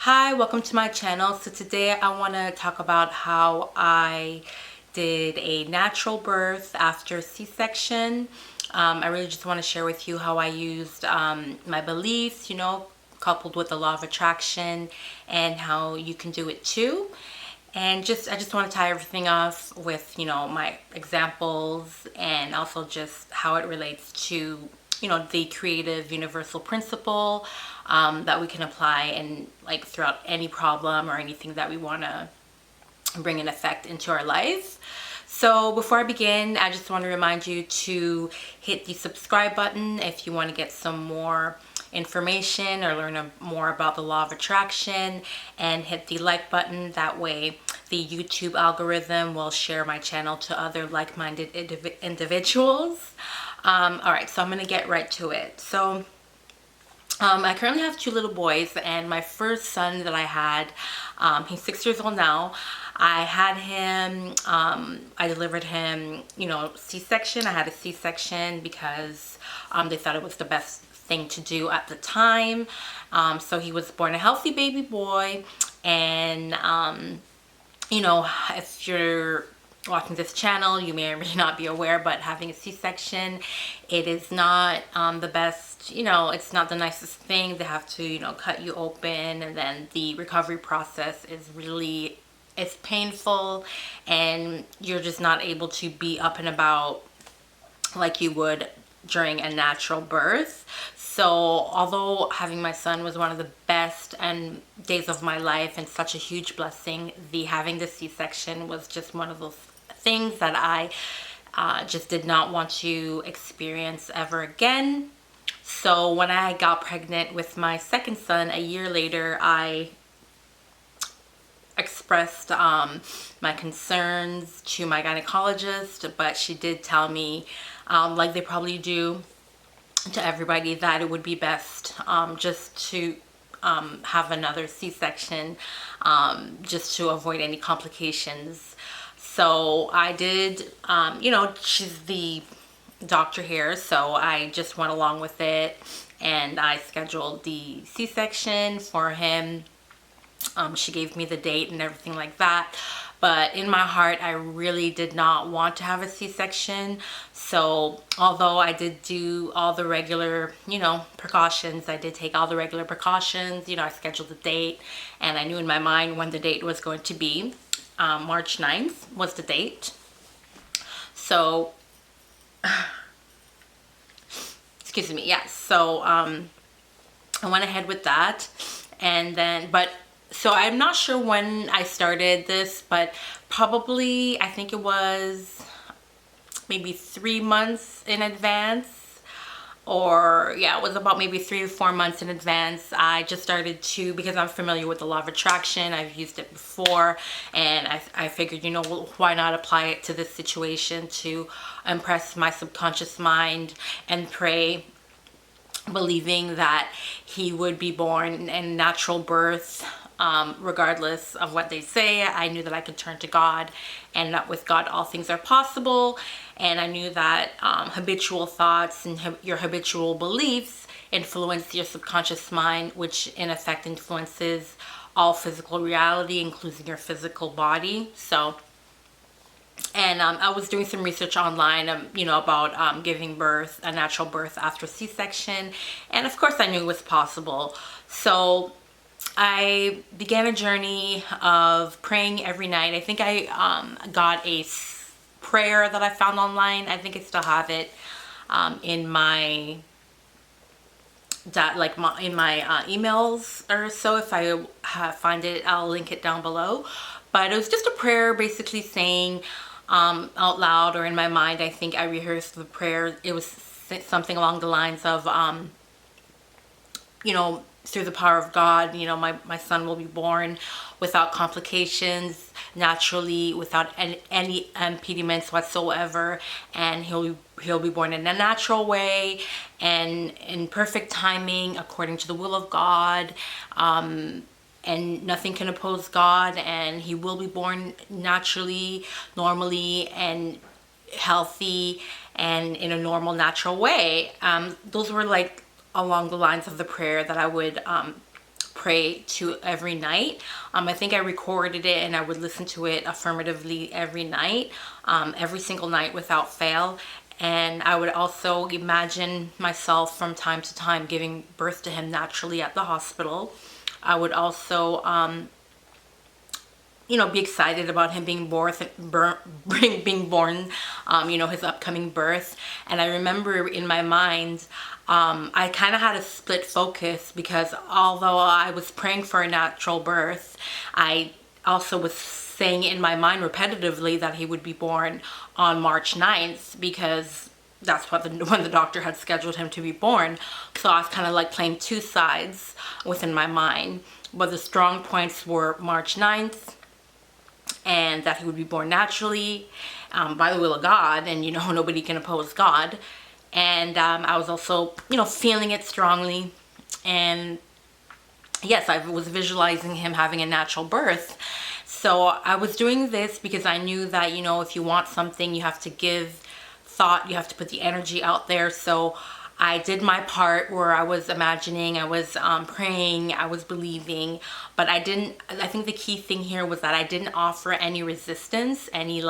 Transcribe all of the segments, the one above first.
Hi, welcome to my channel. So today I want to talk about how I did a natural birth after C-section. I really just want to share with you how I used my beliefs, coupled with the law of attraction, and how you can do it too. And I just want to tie everything off with, my examples, and also just how it relates to, the creative universal principle that we can apply and like throughout any problem or anything that we want to bring an effect into our life. So before I begin, I just want to remind you to hit the subscribe button if you want to get some more information or learn more about the law of attraction, and hit the like button. That way the YouTube algorithm will share my channel to other like-minded individuals. All right, so I'm going to get right to it. So I currently have two little boys, and my first son that I had, he's 6 years old now. I had him, I delivered him, C-section. I had a C-section because they thought it was the best thing to do at the time. So he was born a healthy baby boy, and if you're watching this channel, you may or may not be aware, but having a C-section, it is not the best, it's not the nicest thing. They have to, cut you open, and then the recovery process is really, it's painful, and you're just not able to be up and about like you would during a natural birth. So although having my son was one of the best days of my life and such a huge blessing, having the C-section was just one of those things that I just did not want to experience ever again. So when I got pregnant with my second son a year later, I expressed my concerns to my gynecologist, but she did tell me, like they probably do to everybody, that it would be best just to have another C-section, just to avoid any complications. So I did, she's the doctor here, so I just went along with it, and I scheduled the C-section for him. She gave me the date and everything like that. But in my heart, I really did not want to have a C-section. So although I did do all the regular, precautions, I did take all the regular precautions. I scheduled the date, and I knew in my mind when the date was going to be. March 9th was the date. So, excuse me, yes. So I went ahead with that. And then, so I'm not sure when I started this, but probably, I think it was maybe 3 months in advance. Or yeah, it was about maybe 3 or 4 months in advance. I just started to, because I'm familiar with the law of attraction, I've used it before, and I figured, why not apply it to this situation to impress my subconscious mind and pray, believing that he would be born in natural birth. Regardless of what they say, I knew that I could turn to God, and that with God all things are possible. And I knew that habitual thoughts and your habitual beliefs influence your subconscious mind, which in effect influences all physical reality, including your physical body. So, and I was doing some research online, about giving birth, a natural birth after C-section, and of course I knew it was possible. So I began a journey of praying every night. I think I got a prayer that I found online. I think I still have it in my emails or so. If I find it, I'll link it down below. But it was just a prayer basically saying out loud, or in my mind, I think I rehearsed the prayer. It was something along the lines of, through the power of God, my son will be born without complications, naturally, without any impediments whatsoever, and he'll be born in a natural way and in perfect timing according to the will of God, and nothing can oppose God, and he will be born naturally, normally, and healthy, and in a normal, natural way. Those were like along the lines of the prayer that I would pray to every night. I think I recorded it and I would listen to it affirmatively every night, every single night without fail. And I would also imagine myself from time to time giving birth to him naturally at the hospital. I would also, be excited about him being born, his upcoming birth. And I remember in my mind, I kind of had a split focus, because although I was praying for a natural birth, I also was saying in my mind repetitively that he would be born on March 9th, because that's when the doctor had scheduled him to be born. So I was kind of like playing two sides within my mind. But the strong points were March 9th, and that he would be born naturally, by the will of God, and nobody can oppose God. And I was also feeling it strongly. And yes, I was visualizing him having a natural birth. So I was doing this because I knew that if you want something, you have to give thought, you have to put the energy out there. So I did my part where I was imagining, I was praying, I was believing, but I think the key thing here was that I didn't offer any resistance, any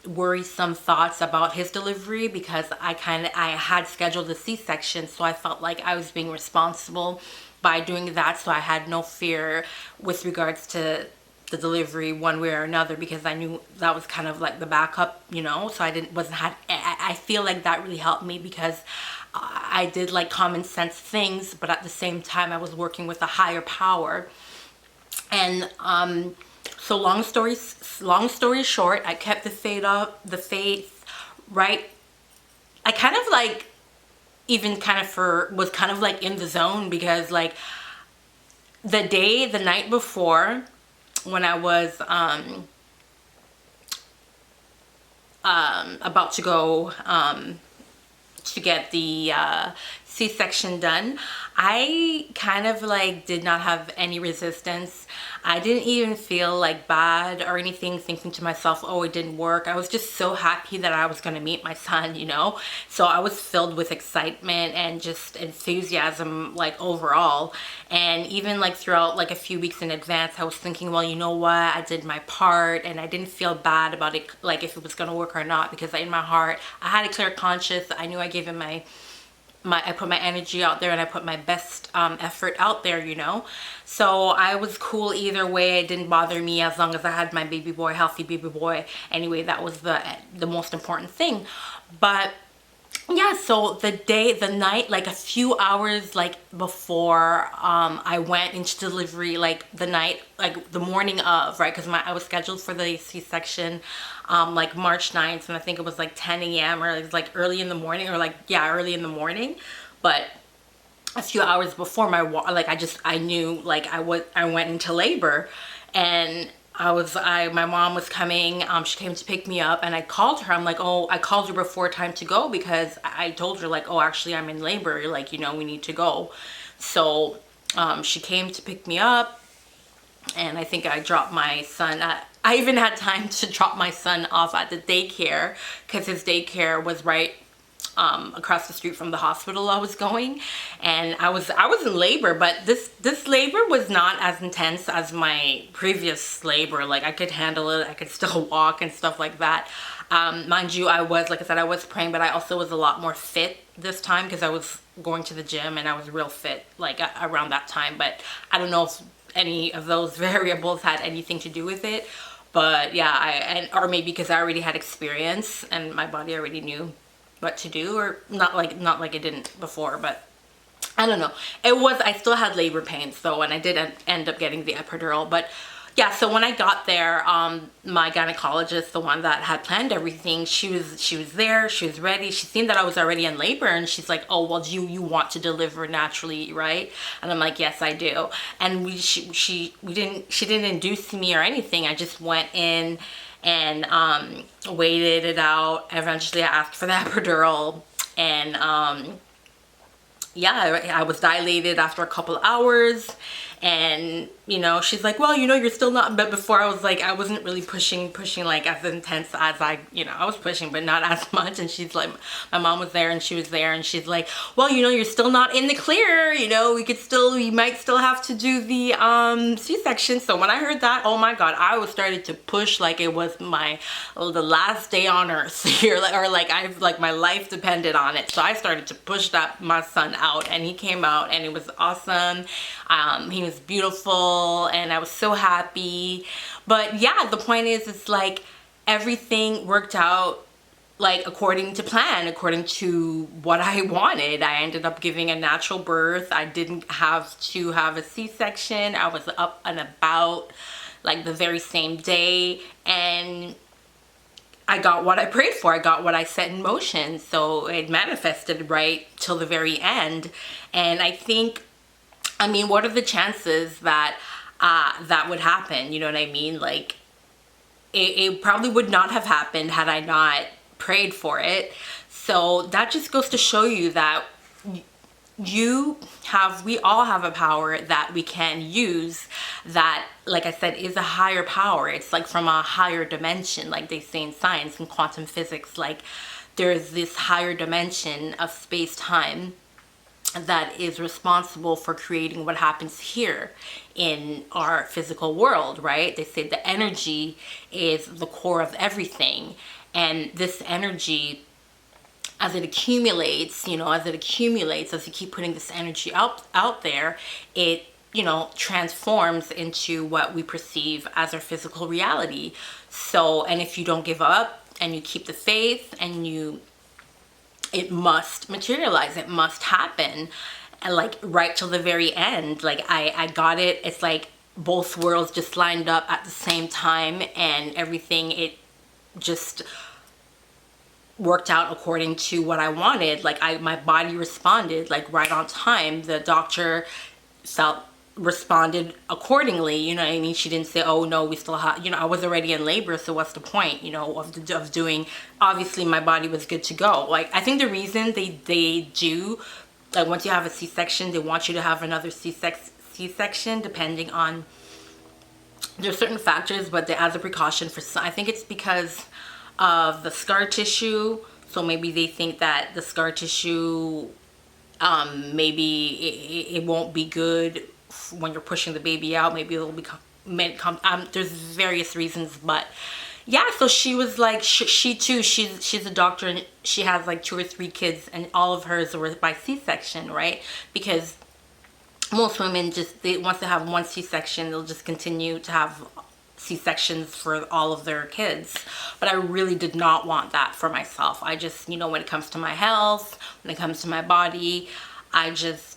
worrisome thoughts about his delivery, because I had scheduled a C-section, so I felt like I was being responsible by doing that. So I had no fear with regards to the delivery one way or another, because I knew that was kind of like the backup, so I feel like that really helped me, because I did like common sense things, but at the same time I was working with a higher power. And so long story short, I kept the faith, right? I kind of like was kind of like in the zone, because like the night before, when I was about to go to get the C-section done, I kind of like did not have any resistance. I didn't even feel like bad or anything, thinking to myself, oh, it didn't work. I was just so happy that I was going to meet my son, so I was filled with excitement and just enthusiasm, like overall. And even like throughout like a few weeks in advance, I was thinking, well, you know what, I did my part, and I didn't feel bad about it, like if it was going to work or not, because in my heart I had a clear conscience. I knew I gave him I put my energy out there, and I put my best effort out there, so I was cool either way. It didn't bother me, as long as I had my baby boy, healthy baby boy. Anyway, that was the most important thing. But yeah, so the night, like a few hours like before I went into delivery, like the night, like the morning of, right, because I was scheduled for the C-section like March 9th, and I think it was like 10 a.m. or it was like early in the morning, or like, yeah, early in the morning. But a few hours before, I knew like I went into labor. And my mom was coming, she came to pick me up, and I called her. I'm like, oh, I called her before time to go, because I told her like, oh, actually I'm in labor, like, we need to go. So she came to pick me up, and I think I dropped my son I even had time to drop my son off at the daycare, because his daycare was right across the street from the hospital I was going. And I was in labor, but this labor was not as intense as my previous labor. Like, I could handle it, I could still walk and stuff like that. Mind you, like I said, I was praying, but I also was a lot more fit this time, because I was going to the gym and I was real fit like around that time. But I don't know if any of those variables had anything to do with it. But yeah, or maybe because I already had experience and my body already knew what to do, or not like it didn't before, but I don't know. I still had labor pains though, and I did end up getting the epidural. But yeah, so when I got there, my gynecologist, the one that had planned everything, she was there, she was ready. She seen that I was already in labor, and she's like, oh, well, you want to deliver naturally, right? And I'm like, yes, I do. And she didn't induce me or anything. I just went in and waited it out. Eventually I asked for the epidural, and yeah, I was dilated after a couple hours. And, you know, she's like, well, you know, you're still not, but before I was like, I wasn't really pushing like as intense as I, you know, I was pushing, but not as much. And she's like, my mom was there and she was there and she's like, well, you know, you're still not in the clear, you know, you might still have to do the C-section. So when I heard that, oh my God, I was started to push like it was the last day on earth here, or like my life depended on it. So I started to push my son out, and he came out and it was awesome. He was beautiful and I was so happy. But yeah, the point is, it's like everything worked out like according to plan, according to what I wanted. I ended up giving a natural birth. I didn't have to have a C-section. I was up and about like the very same day, and I got what I prayed for. I got what I set in motion. So it manifested right till the very end. And I think, I mean, what are the chances that that would happen? You know what I mean? Like, it probably would not have happened had I not prayed for it. So that just goes to show you that we all have a power that we can use that, like I said, is a higher power. It's like from a higher dimension, like they say in science and quantum physics. Like there's this higher dimension of space-time that is responsible for creating what happens here in our physical world, right? They say the energy is the core of everything, and this energy, as it accumulates, you know, as you keep putting this energy out there, it, you know, transforms into what we perceive as our physical reality. So, and if you don't give up and you keep the faith and it must materialize, it must happen, and like right till the very end. Like I got it. It's like both worlds just lined up at the same time, and everything, it just worked out according to what I wanted. Like my body responded like right on time. The doctor responded accordingly, you know what I mean? She didn't say, oh no, we still have, you know, I was already in labor, so what's the point, you know, of doing, obviously my body was good to go. Like I think the reason they do, like once you have a C-section, they want you to have another C-section depending on, there's certain factors, but as a precaution for some, I think it's because of the scar tissue. So maybe they think that the scar tissue, maybe it won't be good when you're pushing the baby out. Maybe it'll become, there's various reasons, but yeah. So she was like, she too, she's a doctor, and she has like 2 or 3 kids, and all of hers were by C-section, right? Because most women once they have one C-section, they'll just continue to have C-sections for all of their kids. But I really did not want that for myself. I just, you know, when it comes to my health, when it comes to my body, I just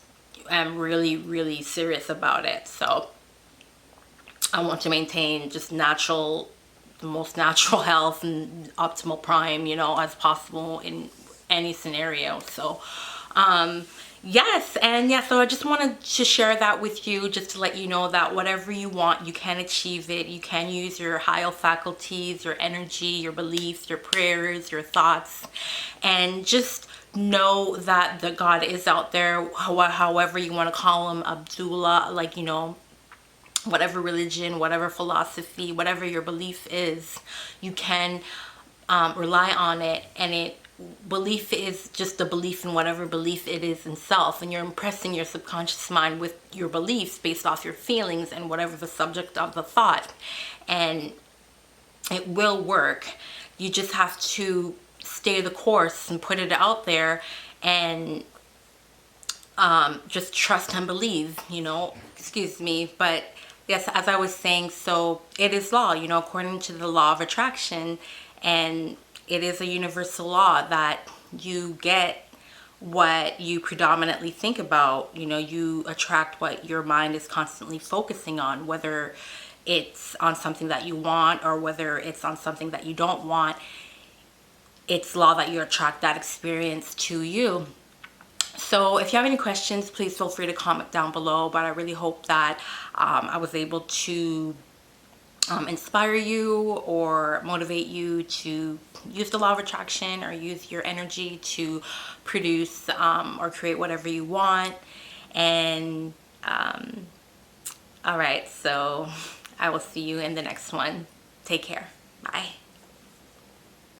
am really, really serious about it. So I want to maintain just the most natural health and optimal prime, you know, as possible in any scenario. So yes, and yeah, so I just wanted to share that with you, just to let you know that whatever you want, you can achieve it. You can use your higher faculties, your energy, your beliefs, your prayers, your thoughts, and just know that the God is out there, however you want to call him, Abdullah, like, you know, whatever religion, whatever philosophy, whatever your belief is, you can rely on it, and belief is just a belief in whatever belief it is in self, and you're impressing your subconscious mind with your beliefs based off your feelings and whatever the subject of the thought, and it will work. You just have to stay the course and put it out there, and just trust and believe, you know, excuse me. But yes, as I was saying, so it is law, you know, according to the law of attraction, and it is a universal law that you get what you predominantly think about. You know, you attract what your mind is constantly focusing on, whether it's on something that you want or whether it's on something that you don't want. It's law that you attract that experience to you. So if you have any questions, please feel free to comment down below. But I really hope that I was able to inspire you or motivate you to use the law of attraction, or use your energy to produce or create whatever you want. And All right, so I will see you in the next one. Take care. Bye.